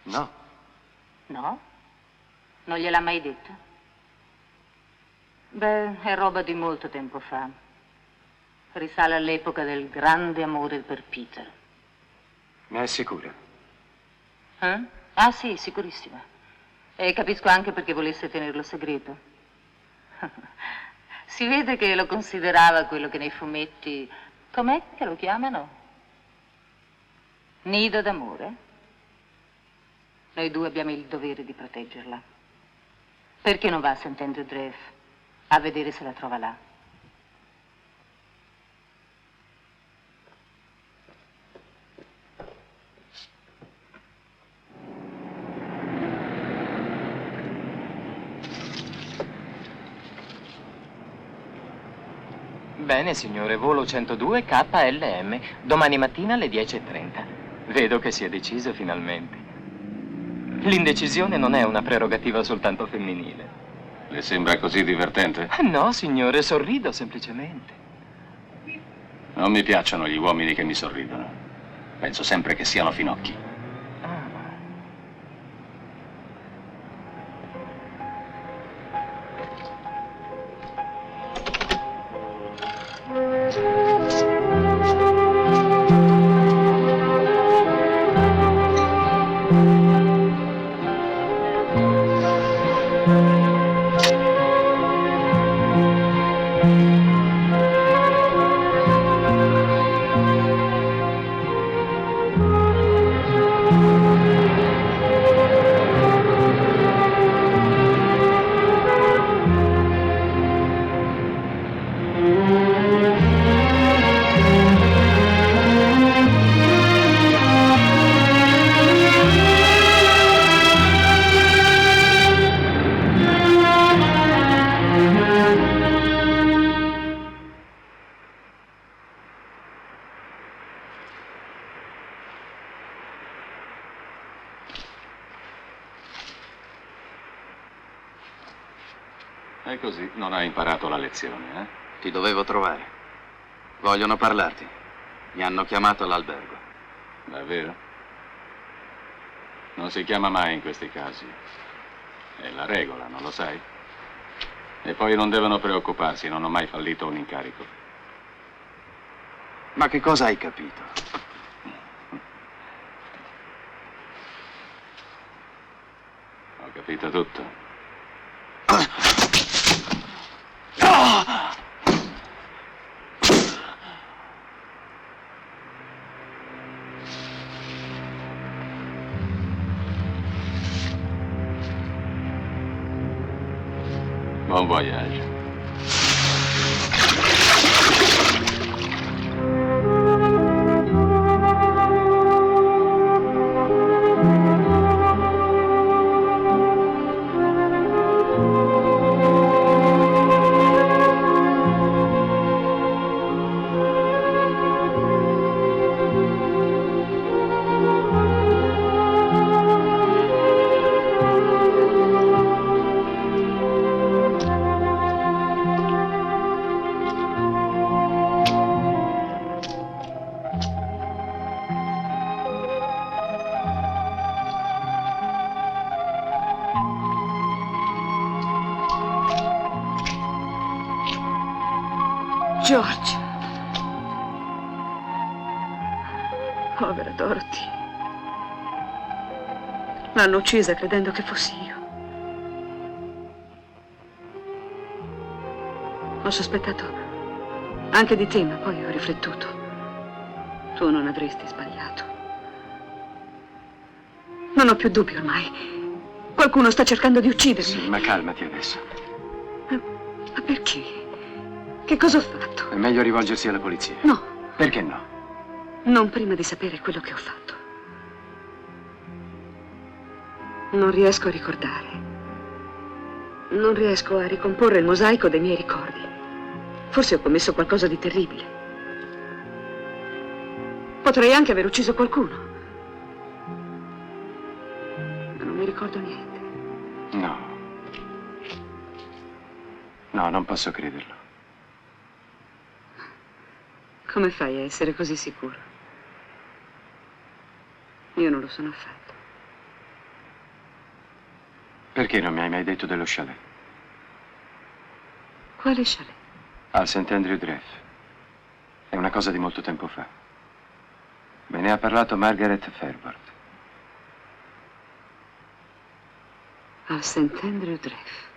No. No? Non gliel'ha mai detto? Beh, è roba di molto tempo fa. Risale all'epoca del grande amore per Peter. Ne è sicura? Ah sì, sicurissima. E capisco anche perché volesse tenerlo segreto. Si vede che lo considerava quello che nei fumetti... Com'è che lo chiamano? Nido d'amore? Noi due abbiamo il dovere di proteggerla. Perché non va a St. Andrew Drive a vedere se la trova là? Bene, signore, volo 102 KLM, domani mattina alle 10:30. Vedo che si è deciso finalmente. L'indecisione non è una prerogativa soltanto femminile. Le sembra così divertente? No, signore, sorrido semplicemente. Non mi piacciono gli uomini che mi sorridono. Penso sempre che siano finocchi. E così non hai imparato la lezione, eh? Ti dovevo trovare. Vogliono parlarti. Mi hanno chiamato all'albergo. Davvero? Non si chiama mai in questi casi. È la regola, non lo sai? E poi non devono preoccuparsi, non ho mai fallito un incarico. Ma che cosa hai capito? Ho capito tutto. Buon voyage. George. Povera Dorothy. L'hanno uccisa credendo che fossi io. Ho sospettato anche di te, ma poi ho riflettuto. Tu non avresti sbagliato. Non ho più dubbi ormai. Qualcuno sta cercando di uccidermi. Sì, ma calmati adesso. Ma perché? Che cosa ho fatto? È meglio rivolgersi alla polizia. No. Perché no? Non prima di sapere quello che ho fatto. Non riesco a ricordare. Non riesco a ricomporre il mosaico dei miei ricordi. Forse ho commesso qualcosa di terribile. Potrei anche aver ucciso qualcuno. Ma non mi ricordo niente. No. No, non posso crederlo. Come fai a essere così sicuro? Io non lo sono affatto. Perché non mi hai mai detto dello chalet? Quale chalet? Al St. Andrew Drive. È una cosa di molto tempo fa. Me ne ha parlato Margaret Fairboard. Al St. Andrew Drive.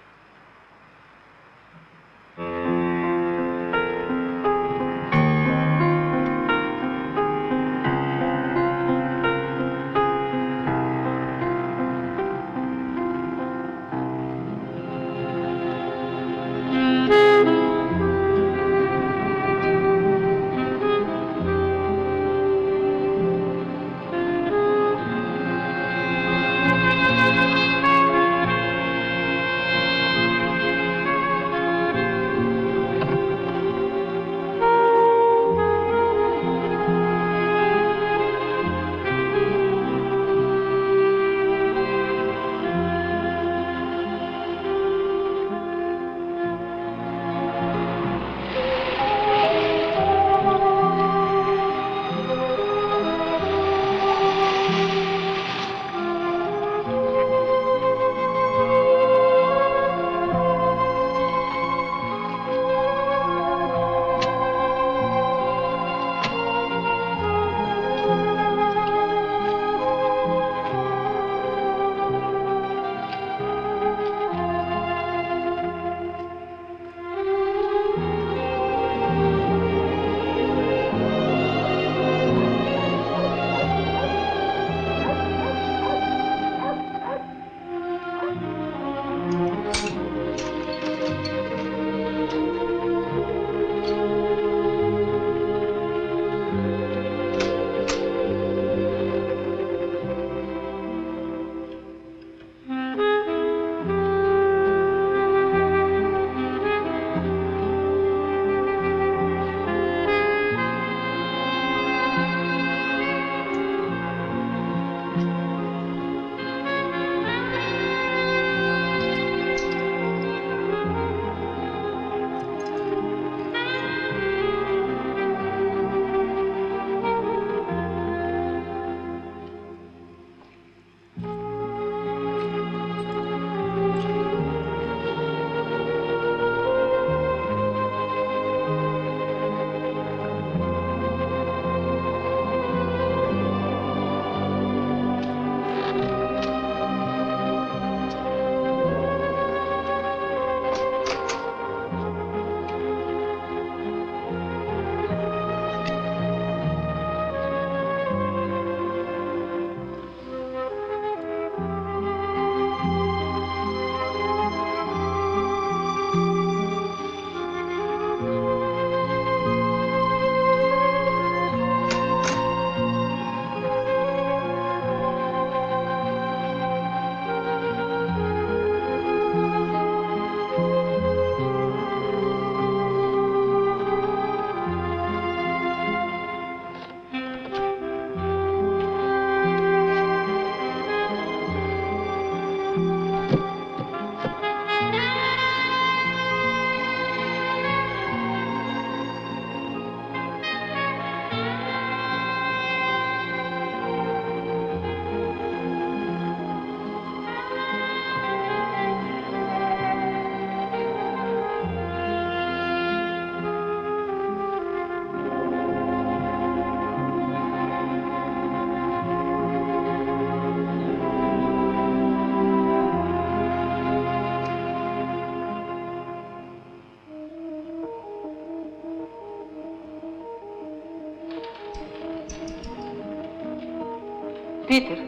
Peter,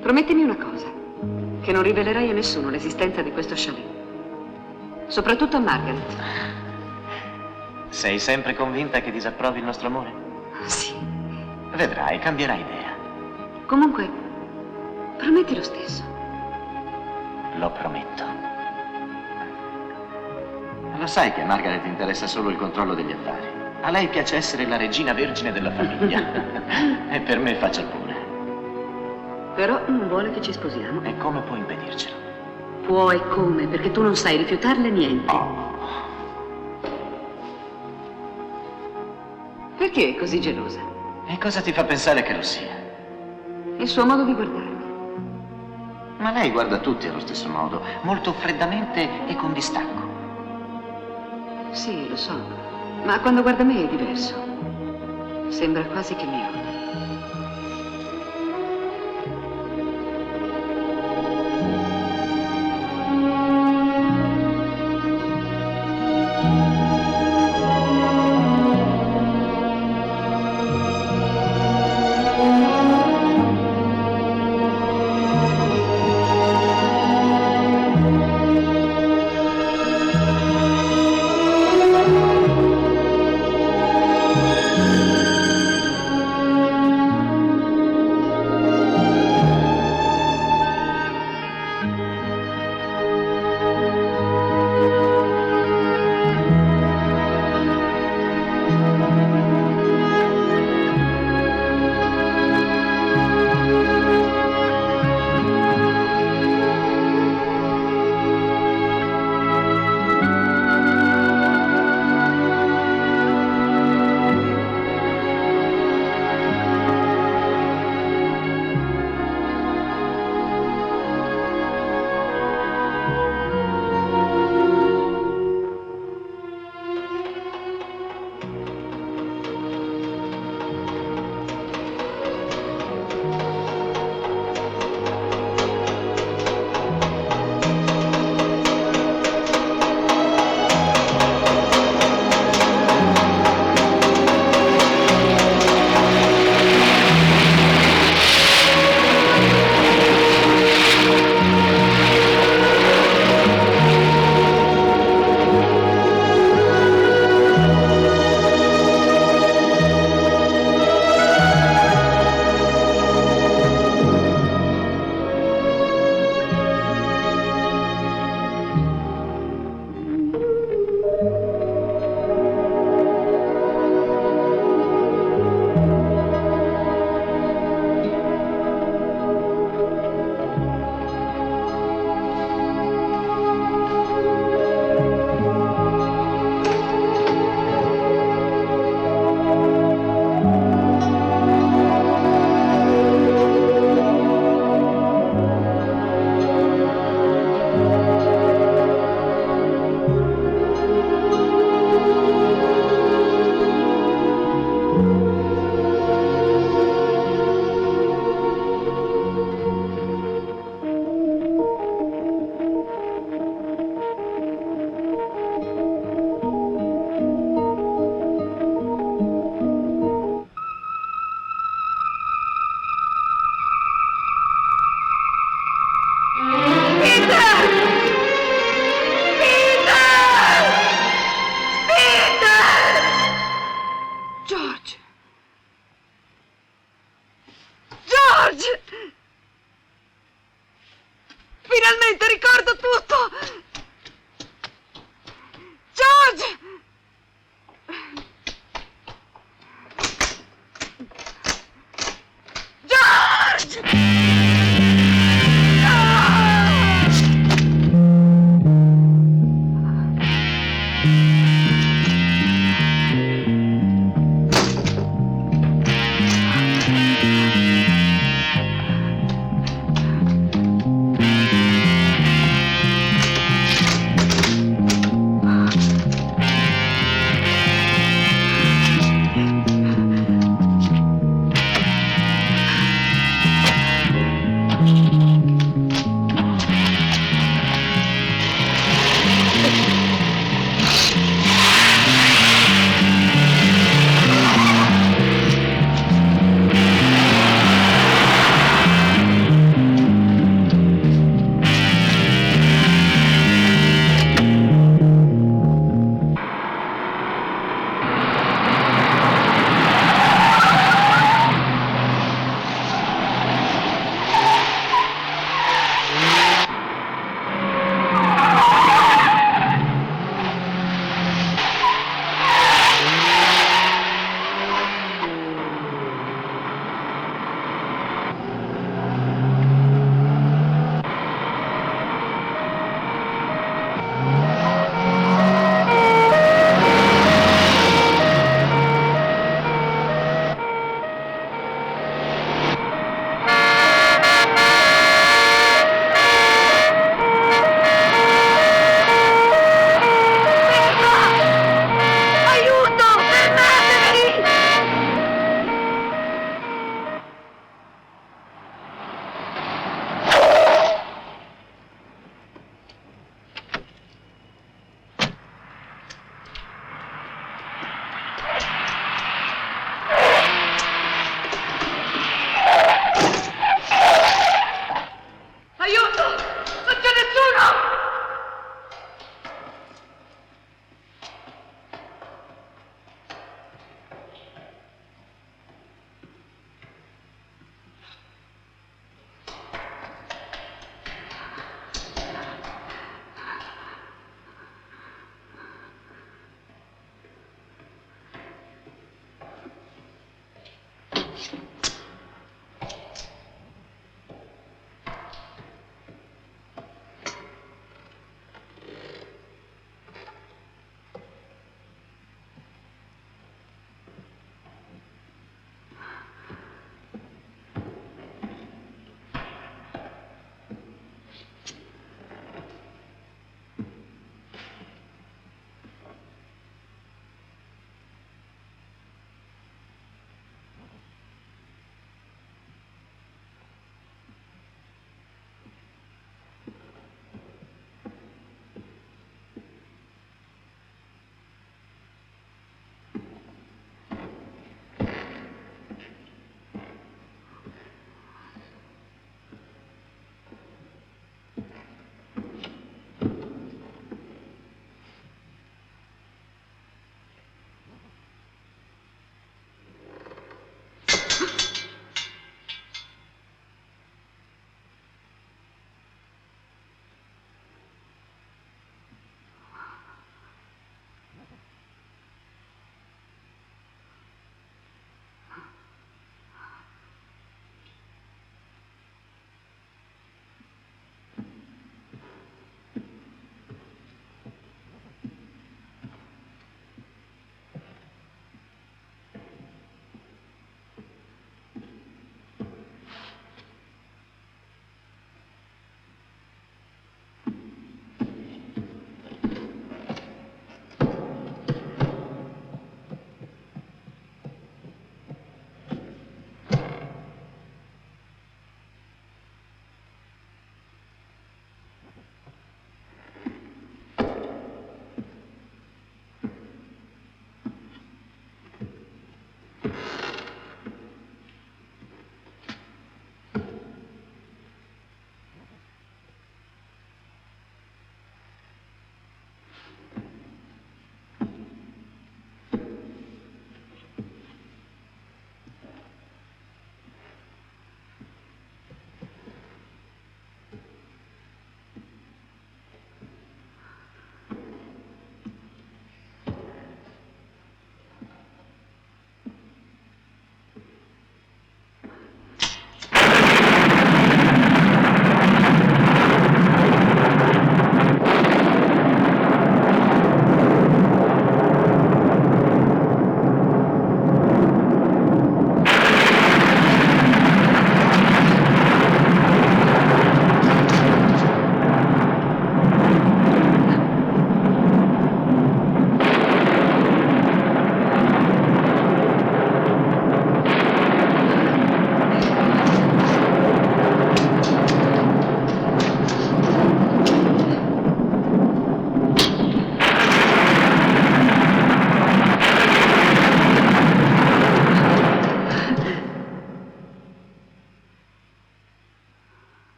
promettimi una cosa, che non rivelerai a nessuno l'esistenza di questo chalet. Soprattutto a Margaret. Sei sempre convinta che disapprovi il nostro amore? Sì. Vedrai, cambierai idea. Comunque, prometti lo stesso. Lo prometto. Lo sai che a Margaret interessa solo il controllo degli affari. A lei piace essere la regina vergine della famiglia. E per me faccia pure. Però non vuole che ci sposiamo. E come può impedircelo? Può e come, perché tu non sai rifiutarle niente. Perché è così gelosa? E cosa ti fa pensare che lo sia? Il suo modo di guardarmi. Ma lei guarda tutti allo stesso modo, molto freddamente e con distacco. Sì, lo so, ma quando guarda me è diverso. Sembra quasi che mi odia. Finalmente ricordo tutto! George! George!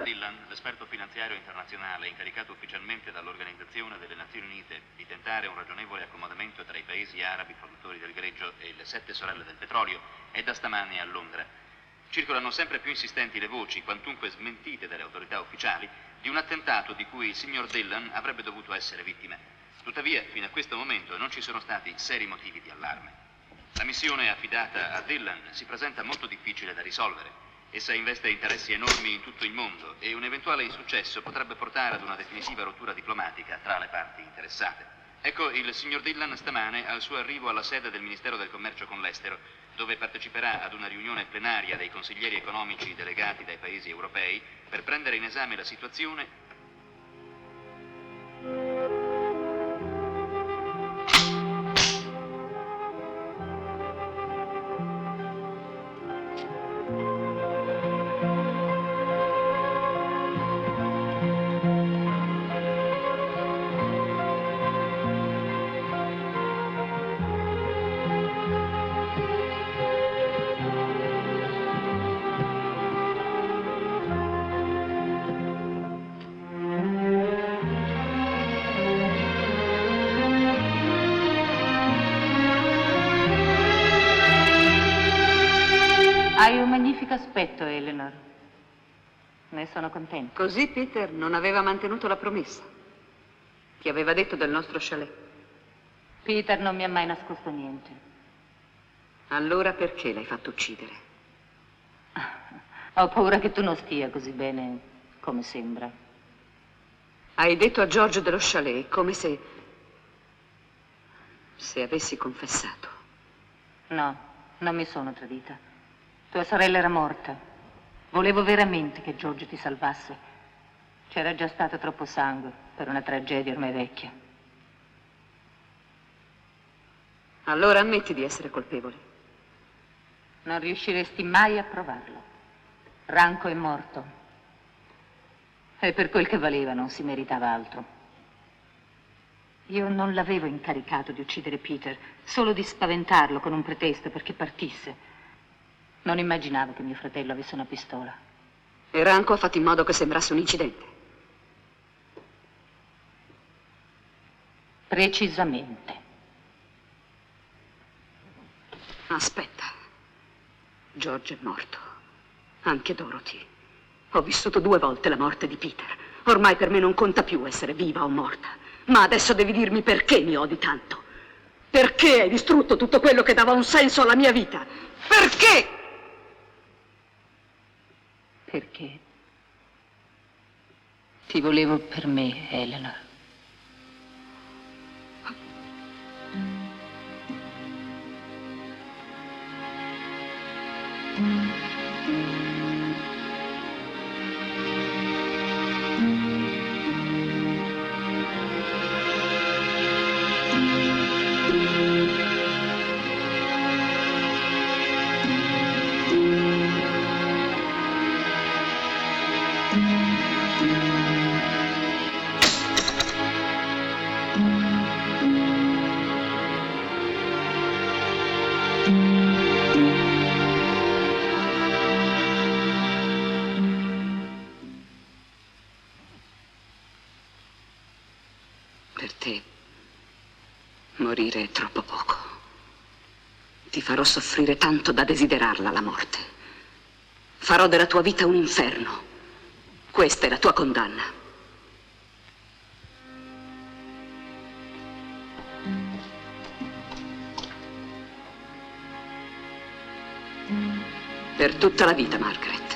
Dillon, l'esperto finanziario internazionale incaricato ufficialmente dall'Organizzazione delle Nazioni Unite di tentare un ragionevole accomodamento tra i paesi arabi produttori del greggio e le 7 sorelle del petrolio, è da stamani a Londra. Circolano sempre più insistenti le voci, quantunque smentite dalle autorità ufficiali, di un attentato di cui il signor Dillon avrebbe dovuto essere vittima. Tuttavia, fino a questo momento non ci sono stati seri motivi di allarme. La missione affidata a Dillon si presenta molto difficile da risolvere. Essa investe interessi enormi in tutto il mondo e un eventuale insuccesso potrebbe portare ad una definitiva rottura diplomatica tra le parti interessate. Ecco il signor Dillon stamane al suo arrivo alla sede del Ministero del Commercio con l'Estero, dove parteciperà ad una riunione plenaria dei consiglieri economici delegati dai paesi europei per prendere in esame la situazione. Hai un magnifico aspetto, Eleanor. Ne sono contenta. Così Peter non aveva mantenuto la promessa. Ti aveva detto del nostro chalet. Peter non mi ha mai nascosto niente. Allora perché l'hai fatto uccidere? Ho paura che tu non stia così bene come sembra. Hai detto a George dello chalet, come se avessi confessato. No, non mi sono tradita. Tua sorella era morta. Volevo veramente che George ti salvasse. C'era già stato troppo sangue per una tragedia ormai vecchia. Allora ammetti di essere colpevole. Non riusciresti mai a provarlo. Ranco è morto. E per quel che valeva non si meritava altro. Io non l'avevo incaricato di uccidere Peter, solo di spaventarlo con un pretesto perché partisse. Non immaginavo che mio fratello avesse una pistola. E Ranco ha fatto in modo che sembrasse un incidente. Precisamente. Aspetta. George è morto. Anche Dorothy. Ho vissuto 2 volte la morte di Peter. Ormai per me non conta più essere viva o morta. Ma adesso devi dirmi perché mi odi tanto. Perché hai distrutto tutto quello che dava un senso alla mia vita? Perché? Perché? Ti volevo per me, Eleanor. Per te morire è troppo poco. Ti farò soffrire tanto da desiderarla la morte. Farò della tua vita un inferno. Questa è la tua condanna. Per tutta la vita, Margaret.